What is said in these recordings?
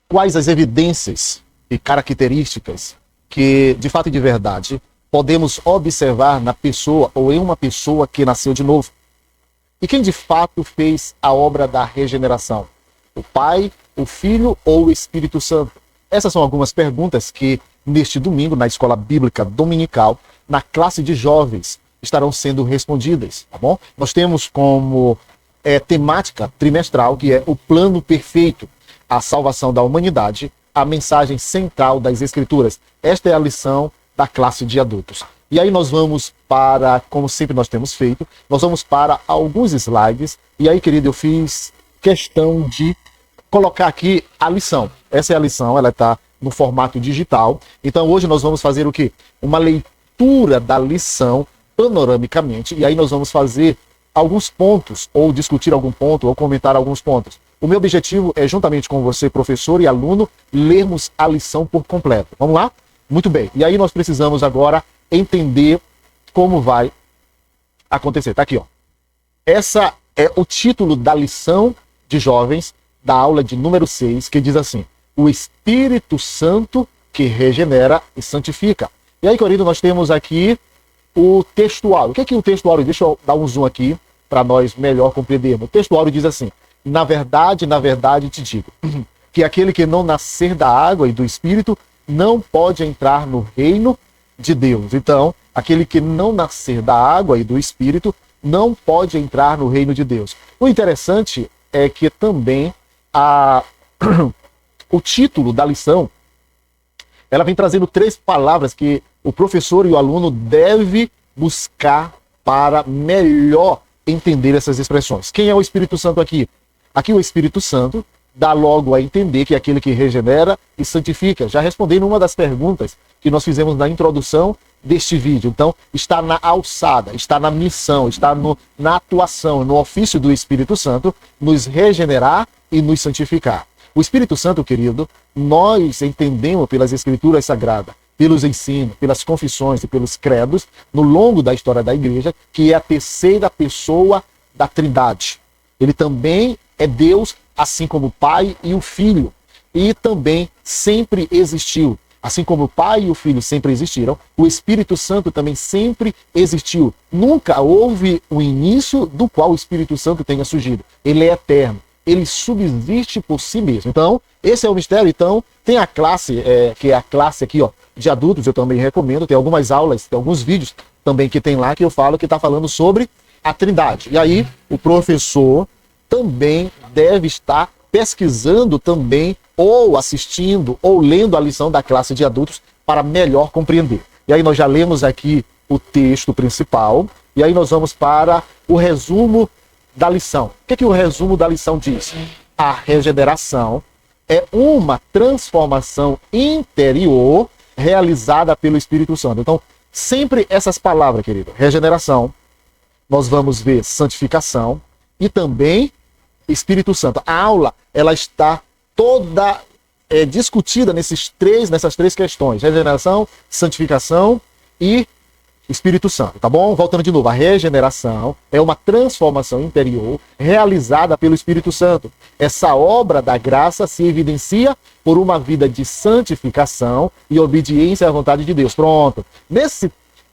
quais as evidências e características que, de fato e de verdade, podemos observar na pessoa ou em uma pessoa que nasceu de novo. E quem de fato fez a obra da regeneração? O Pai, o Filho ou o Espírito Santo? Essas são algumas perguntas que, neste domingo, na Escola Bíblica Dominical, na classe de jovens, estarão sendo respondidas, tá bom? Nós temos como temática trimestral, que é o plano perfeito, a salvação da humanidade, a mensagem central das Escrituras. Esta é a lição da classe de adultos. E aí nós vamos para, como sempre nós temos feito, nós vamos para alguns slides. E aí, querido, eu fiz questão de colocar aqui a lição. Essa é a lição, ela está no formato digital. Então hoje nós vamos fazer o quê? Uma leitura da lição panoramicamente. E aí nós vamos fazer alguns pontos, ou discutir algum ponto, ou comentar alguns pontos. O meu objetivo é, juntamente com você, professor e aluno, lermos a lição por completo. Vamos lá? Muito bem. E aí nós precisamos agora entender como vai acontecer. Tá aqui, ó. Essa é o título da lição de jovens da aula de número 6, que diz assim: o Espírito Santo que regenera e santifica. E aí, querido, nós temos aqui o textuário. O que é o textuário? Deixa eu dar um zoom aqui para nós melhor compreendermos. O textuário diz assim: na verdade te digo, que aquele que não nascer da água e do Espírito não pode entrar no reino de Deus. Então, aquele que não nascer da água e do Espírito não pode entrar no reino de Deus. O interessante é que também o título da lição, ela vem trazendo 3 palavras que o professor e o aluno deve buscar para melhor entender essas expressões. Quem é o Espírito Santo aqui? Aqui o Espírito Santo dá logo a entender que é aquele que regenera e santifica. Já respondi numa das perguntas que nós fizemos na introdução deste vídeo. Então, está na alçada, está na missão, está na atuação, no ofício do Espírito Santo, nos regenerar e nos santificar. O Espírito Santo, querido, nós entendemos pelas Escrituras Sagradas, pelos ensinos, pelas confissões e pelos credos, no longo da história da igreja, que é a terceira pessoa da Trindade. Ele também é Deus, assim como o Pai e o Filho. E também sempre existiu. Assim como o Pai e o Filho sempre existiram, o Espírito Santo também sempre existiu. Nunca houve um início do qual o Espírito Santo tenha surgido. Ele é eterno. Ele subsiste por si mesmo. Então, esse é o mistério. Então, tem a classe, que é a classe aqui, ó, de adultos, eu também recomendo. Tem algumas aulas, tem alguns vídeos também que tem lá, que eu falo, que está falando sobre a Trindade. E aí, o professor também deve estar pesquisando também, ou assistindo, ou lendo a lição da classe de adultos para melhor compreender. E aí nós já lemos aqui o texto principal, e aí nós vamos para o resumo da lição. O que o resumo da lição diz? A regeneração é uma transformação interior realizada pelo Espírito Santo. Então, sempre essas palavras, querido. Regeneração, nós vamos ver santificação e também Espírito Santo. A aula, ela está toda discutida nessas três questões: regeneração, santificação e Espírito Santo, tá bom? Voltando de novo, a regeneração é uma transformação interior realizada pelo Espírito Santo. Essa obra da graça se evidencia por uma vida de santificação e obediência à vontade de Deus. Pronto.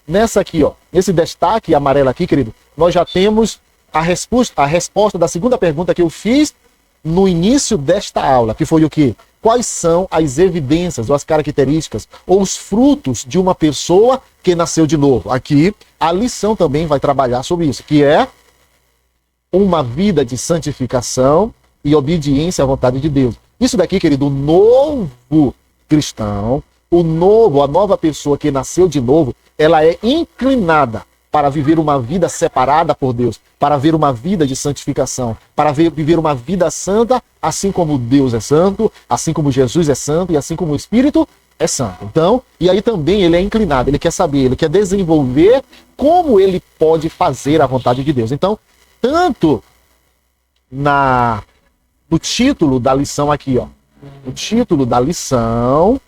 Nessa aqui, ó, nesse destaque amarelo aqui, querido, nós já temos a resposta da segunda pergunta que eu fiz no início desta aula, que foi o quê? Quais são as evidências, ou as características, ou os frutos de uma pessoa que nasceu de novo? Aqui, a lição também vai trabalhar sobre isso, que é uma vida de santificação e obediência à vontade de Deus. Isso daqui, querido, o novo cristão, a nova pessoa que nasceu de novo, ela é inclinada para viver uma vida separada por Deus, para ver uma vida de santificação, para viver uma vida santa, assim como Deus é santo, assim como Jesus é santo e assim como o Espírito é santo. Então, e aí também ele é inclinado, ele quer saber, ele quer desenvolver como ele pode fazer a vontade de Deus. Então, tanto no título da lição aqui, ó, no título da lição,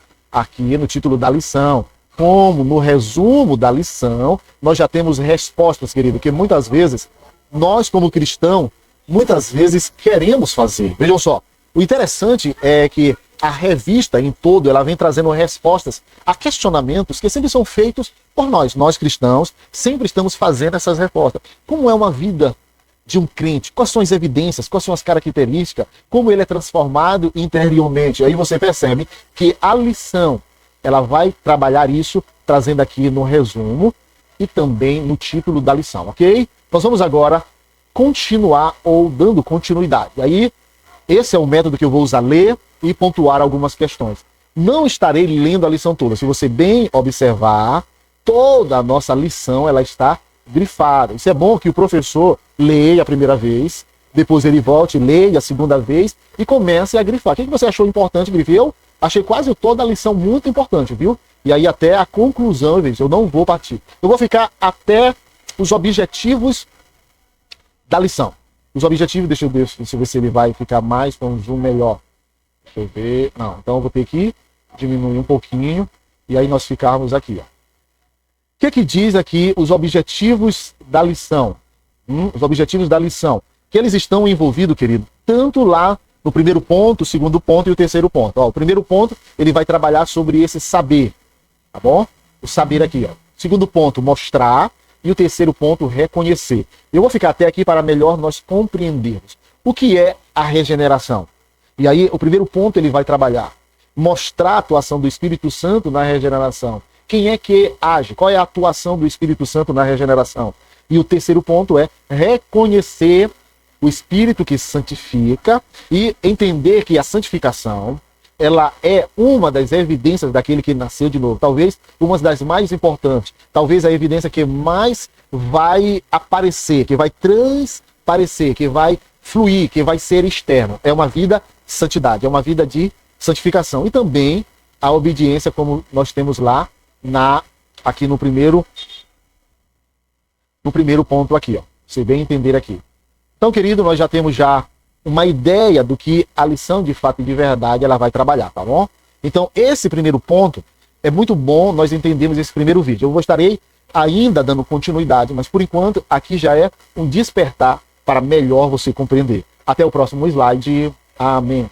como no resumo da lição, nós já temos respostas, querido, que muitas vezes, nós como cristão, muitas vezes queremos fazer. Vejam só, o interessante é que a revista em todo, ela vem trazendo respostas a questionamentos que sempre são feitos por nós cristãos, sempre estamos fazendo essas respostas. Como é uma vida de um crente? Quais são as evidências? Quais são as características? Como ele é transformado interiormente? Aí você percebe que a lição, ela vai trabalhar isso, trazendo aqui no resumo e também no título da lição, ok? Nós vamos agora continuar ou dando continuidade. Aí, esse é o método que eu vou usar, ler e pontuar algumas questões. Não estarei lendo a lição toda. Se você bem observar, toda a nossa lição, ela está grifada. Isso é bom que o professor leia a primeira vez, depois ele volte, leia a segunda vez e comece a grifar. O que você achou importante, grifar? Eu achei quase toda a lição muito importante, viu? E aí até a conclusão, eu não vou partir. Eu vou ficar até os objetivos da lição. Os objetivos, deixa eu ver se ele vai ficar mais com um zoom melhor. Deixa eu ver. Não, então eu vou ter que diminuir um pouquinho e aí nós ficarmos aqui, ó. O que diz aqui os objetivos da lição? Os objetivos da lição. Que eles estão envolvidos, querido, tanto lá no primeiro ponto, o segundo ponto e o terceiro ponto. Ó, o primeiro ponto, ele vai trabalhar sobre esse saber, tá bom? O saber aqui, ó. Segundo ponto, mostrar. E o terceiro ponto, reconhecer. Eu vou ficar até aqui para melhor nós compreendermos. O que é a regeneração? E aí, o primeiro ponto, ele vai trabalhar. Mostrar a atuação do Espírito Santo na regeneração. Quem é que age? Qual é a atuação do Espírito Santo na regeneração? E o terceiro ponto é reconhecer o Espírito que santifica e entender que a santificação, ela é uma das evidências daquele que nasceu de novo. Talvez uma das mais importantes. Talvez a evidência que mais vai aparecer, que vai transparecer, que vai fluir, que vai ser externo. É uma vida de santidade, é uma vida de santificação. E também a obediência, como nós temos lá aqui no primeiro ponto aqui, ó. Você bem entender aqui. Então, querido, nós já temos uma ideia do que a lição de fato e de verdade ela vai trabalhar, tá bom? Então, esse primeiro ponto é muito bom nós entendermos esse primeiro vídeo. Eu estarei ainda dando continuidade, mas por enquanto aqui já é um despertar para melhor você compreender. Até o próximo slide. Amém.